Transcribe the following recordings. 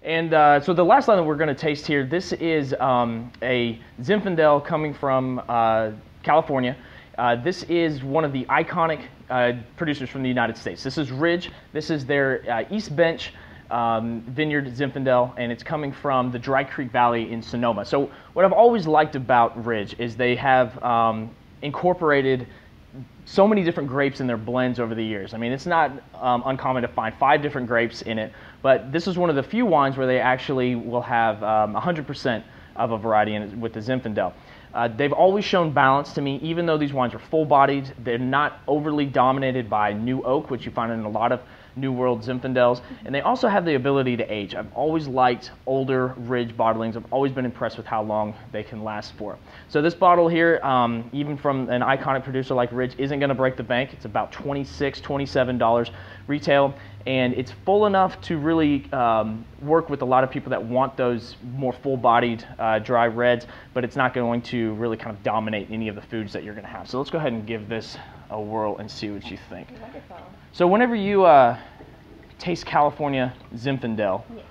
And so the last line that we're going to taste here, this is a Zinfandel coming from California. This is one of the iconic producers from the United States. This is Ridge. This is their East Bench vineyard Zinfandel, and it's coming from the Dry Creek Valley in Sonoma. So what I've always liked about Ridge is they have incorporated so many different grapes in their blends over the years. I mean, it's not uncommon to find 5 different grapes in it, but this is one of the few wines where they actually will have 100% of a variety in it with the Zinfandel. They've always shown balance to me, even though these wines are full-bodied. They're not overly dominated by new oak, which you find in a lot of New World Zinfandels, and they also have the ability to age. I've always liked older Ridge bottlings. I've always been impressed with how long they can last for. So this bottle here, even from an iconic producer like Ridge, isn't going to break the bank. It's about $26, $27 retail, and it's full enough to really work with a lot of people that want those more full-bodied dry reds, but it's not going to really kind of dominate any of the foods that you're going to have. So let's go ahead and give this a whirl and see what you think. Wonderful. So whenever you taste California Zinfandel, Yes.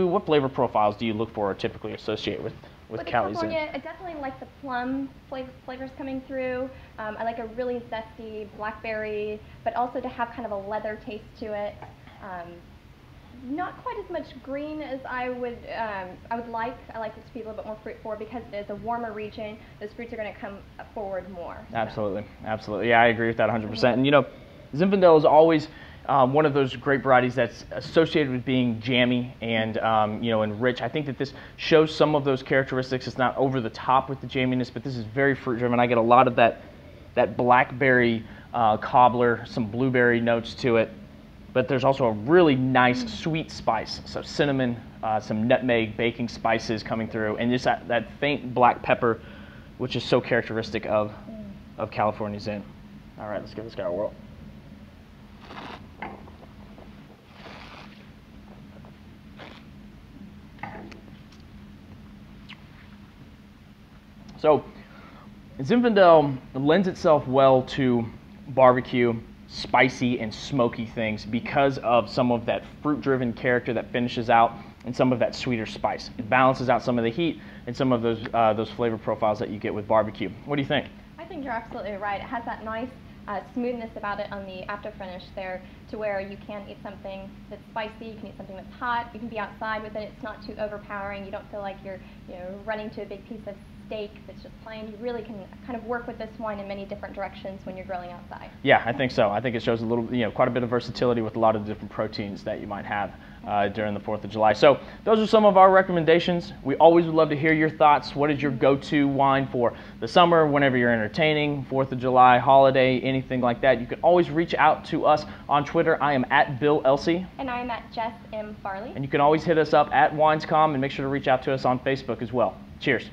what flavor profiles do you look for or typically associate with Cali Zin? California, I definitely like the plum flavors coming through. I like a really zesty blackberry, but also to have kind of a leather taste to it. Not quite as much green as I would like. I like it to be a little bit more fruit forward because it is a warmer region. Those fruits are going to come forward more. Absolutely, absolutely. Yeah, I agree with that 100%. And you know, Zinfandel is always one of those grape varieties that's associated with being jammy and you know, and rich. I think that this shows some of those characteristics. It's not over the top with the jamminess, but this is very fruit driven. I get a lot of that blackberry cobbler, some blueberry notes to it. But there's also a really nice sweet spice, so cinnamon, some nutmeg, baking spices coming through, and just that faint black pepper, which is so characteristic of California Zin. All right, let's give this guy a whirl. So Zinfandel lends itself well to barbecue, spicy and smoky things because of some of that fruit-driven character that finishes out and some of that sweeter spice. It balances out some of the heat and some of those flavor profiles that you get with barbecue. What do you think? I think you're absolutely right. It has that nice smoothness about it on the after finish there, to where you can eat something that's spicy, you can eat something that's hot, you can be outside with it. It's not too overpowering. You don't feel like you're running to a big piece of steak that's just plain. You really can kind of work with this wine in many different directions when you're grilling outside. Yeah, I think so. I think it shows a little, quite a bit of versatility with a lot of the different proteins that you might have during the 4th of July. So those are some of our recommendations. We always would love to hear your thoughts. What is your go-to wine for the summer, whenever you're entertaining, 4th of July, holiday, anything like that? You can always reach out to us on Twitter. I am at Bill Elsey. And I am at Jess M. Farley. And you can always hit us up at Wines.com and make sure to reach out to us on Facebook as well. Cheers.